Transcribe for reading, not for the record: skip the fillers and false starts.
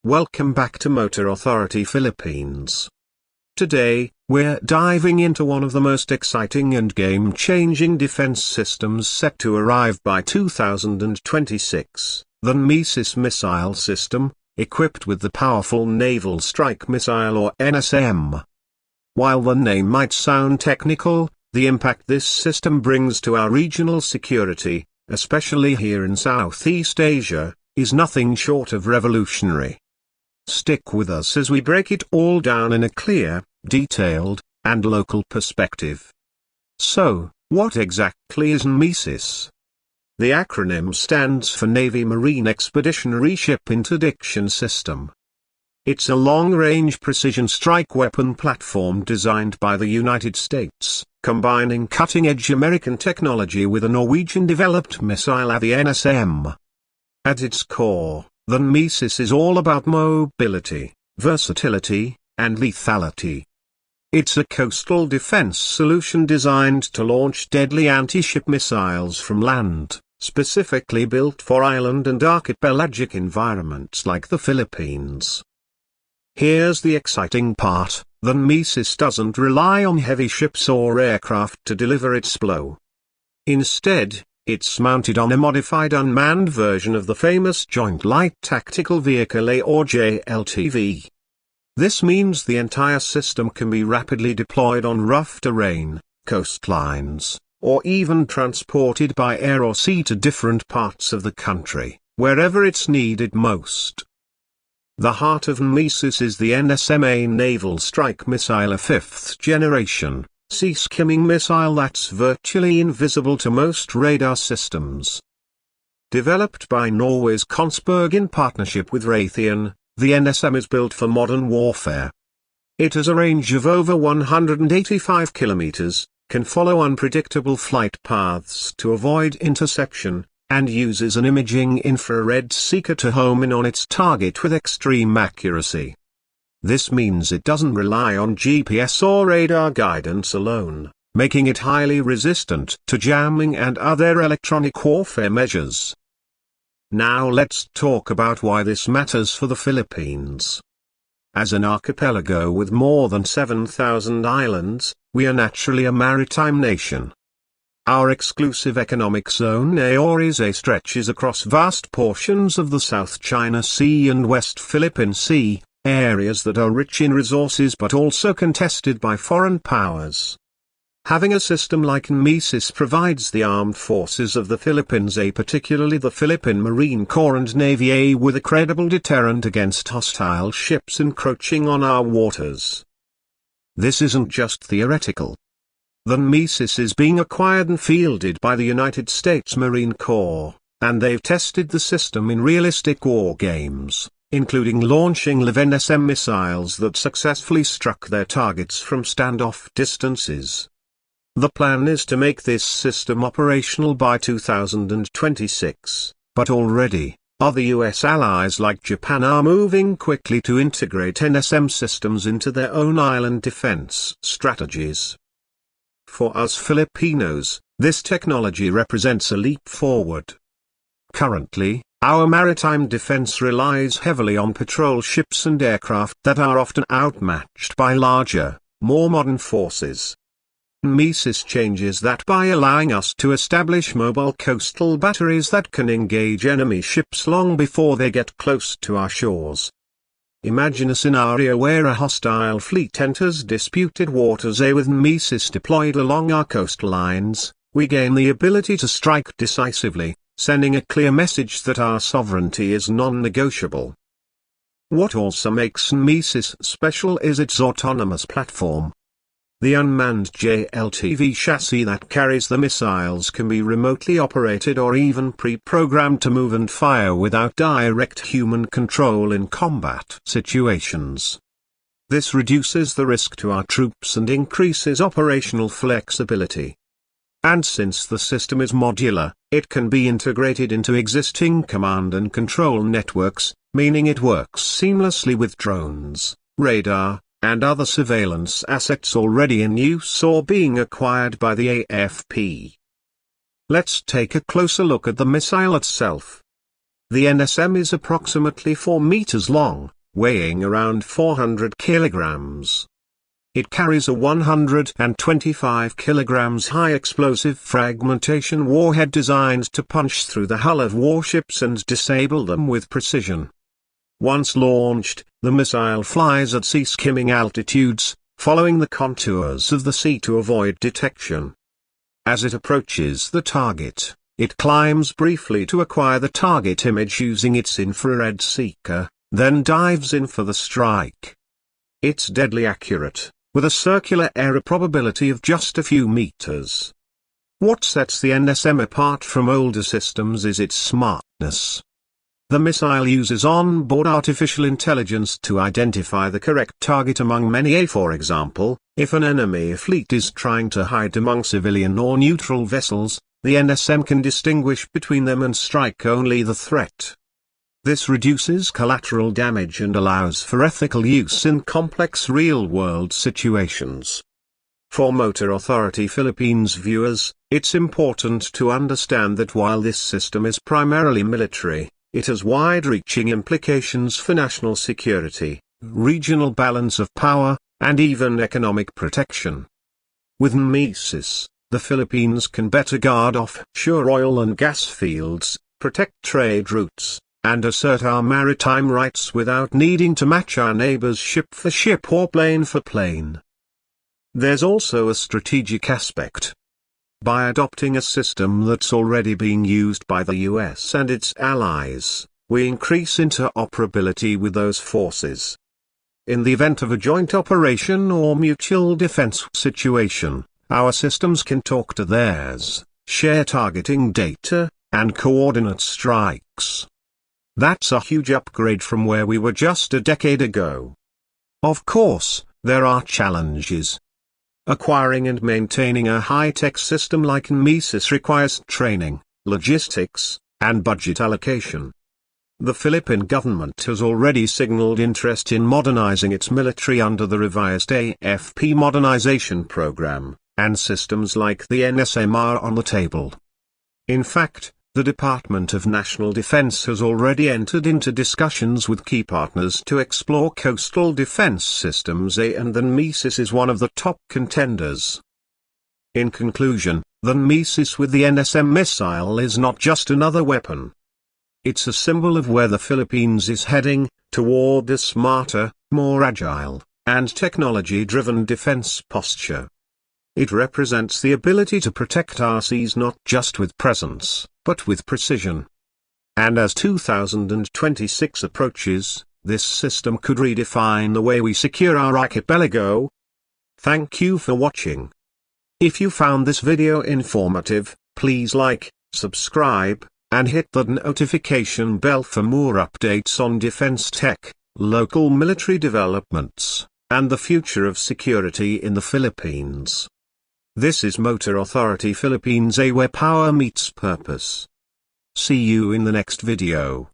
welcome back to Motor Authority Philippines. Today, we're diving into one of the most exciting and game-changing defense systems set to arrive by 2026, the NMESIS missile system, equipped with the powerful Naval Strike Missile or NSM. While the name might sound technical, the impact this system brings to our regional security, especially here in Southeast Asia, is nothing short of revolutionary. Stick with us as we break it all down in a clear, detailed, and local perspective. So, what exactly is NMESIS? The acronym stands for Navy Marine Expeditionary Ship Interdiction System. It's a long-range precision strike weapon platform designed by the United States, combining cutting-edge American technology with a Norwegian-developed missile, the NSM. At its core, the NMESIS is all about mobility, versatility, and lethality. It's a coastal defense solution designed to launch deadly anti-ship missiles from land, specifically built for island and archipelagic environments like the Philippines. Here's the exciting part: the NMESIS doesn't rely on heavy ships or aircraft to deliver its blow. Instead, it's mounted on a modified unmanned version of the famous Joint Light Tactical Vehicle or JLTV. This means the entire system can be rapidly deployed on rough terrain, coastlines, or even transported by air or sea to different parts of the country, wherever it's needed most. The heart of NMESIS is the NSM Naval Strike Missile, a fifth generation, sea-skimming missile that's virtually invisible to most radar systems. Developed by Norway's Kongsberg in partnership with Raytheon, the NSM is built for modern warfare. It has a range of over 185 kilometers, can follow unpredictable flight paths to avoid interception, and uses an imaging infrared seeker to home in on its target with extreme accuracy. This means it doesn't rely on GPS or radar guidance alone, making it highly resistant to jamming and other electronic warfare measures. Now let's talk about why this matters for the Philippines. As an archipelago with more than 7,000 islands, we are naturally a maritime nation. Our exclusive economic zone (EORISA) stretches across vast portions of the South China Sea and West Philippine Sea, areas that are rich in resources but also contested by foreign powers. Having a system like NMESIS provides the armed forces of the Philippines, particularly the Philippine Marine Corps and Navy, with a credible deterrent against hostile ships encroaching on our waters. This isn't just theoretical. The NMESIS is being acquired and fielded by the United States Marine Corps, and they've tested the system in realistic war games, including launching live NSM missiles that successfully struck their targets from standoff distances. The plan is to make this system operational by 2026, but already, other US allies like Japan are moving quickly to integrate NSM systems into their own island defense strategies. For us Filipinos, this technology represents a leap forward. Currently, our maritime defense relies heavily on patrol ships and aircraft that are often outmatched by larger, more modern forces. NMESIS changes that by allowing us to establish mobile coastal batteries that can engage enemy ships long before they get close to our shores. Imagine a scenario where a hostile fleet enters disputed waters. With NMESIS deployed along our coastlines, we gain the ability to strike decisively, sending a clear message that our sovereignty is non-negotiable. What also makes NMESIS special is its autonomous platform. The unmanned JLTV chassis that carries the missiles can be remotely operated or even pre-programmed to move and fire without direct human control in combat situations. This reduces the risk to our troops and increases operational flexibility. And since the system is modular, it can be integrated into existing command and control networks, meaning it works seamlessly with drones, radar, and other surveillance assets already in use or being acquired by the AFP. Let's take a closer look at the missile itself. The NSM is approximately 4 meters long, weighing around 400 kilograms. It carries a 125 kilograms high explosive fragmentation warhead designed to punch through the hull of warships and disable them with precision. Once launched, the missile flies at sea skimming altitudes, following the contours of the sea to avoid detection. As it approaches the target, it climbs briefly to acquire the target image using its infrared seeker, then dives in for the strike. It's deadly accurate, with a circular error probability of just a few meters. What sets the NSM apart from older systems is its smartness. The missile uses on-board artificial intelligence to identify the correct target among many. For example, if an enemy fleet is trying to hide among civilian or neutral vessels, the NSM can distinguish between them and strike only the threat. This reduces collateral damage and allows for ethical use in complex real-world situations. For Motor Authority Philippines viewers, it's important to understand that while this system is primarily military, it has wide-reaching implications for national security, regional balance of power, and even economic protection. With NMESIS, the Philippines can better guard offshore oil and gas fields, protect trade routes, and assert our maritime rights without needing to match our neighbors ship for ship or plane for plane. There's also a strategic aspect. By adopting a system that's already being used by the US and its allies, we increase interoperability with those forces. In the event of a joint operation or mutual defense situation, our systems can talk to theirs, share targeting data, and coordinate strikes. That's a huge upgrade from where we were just a decade ago. Of course, there are challenges. Acquiring and maintaining a high-tech system like NMESIS requires training, logistics, and budget allocation. The Philippine government has already signaled interest in modernizing its military under the revised AFP modernization program, and systems like the NSM are on the table. In fact, the Department of National Defense has already entered into discussions with key partners to explore coastal defense systems, and the NMESIS is one of the top contenders. In conclusion, the NMESIS with the NSM missile is not just another weapon. It's a symbol of where the Philippines is heading, toward a smarter, more agile, and technology-driven defense posture. It represents the ability to protect our seas not just with presence, but with precision. And as 2026 approaches, this system could redefine the way we secure our archipelago. Thank you for watching. If you found this video informative, please like, subscribe, and hit the notification bell for more updates on defense tech, local military developments, and the future of security in the Philippines. This is Motor Authority Philippines, where power meets purpose. See you in the next video.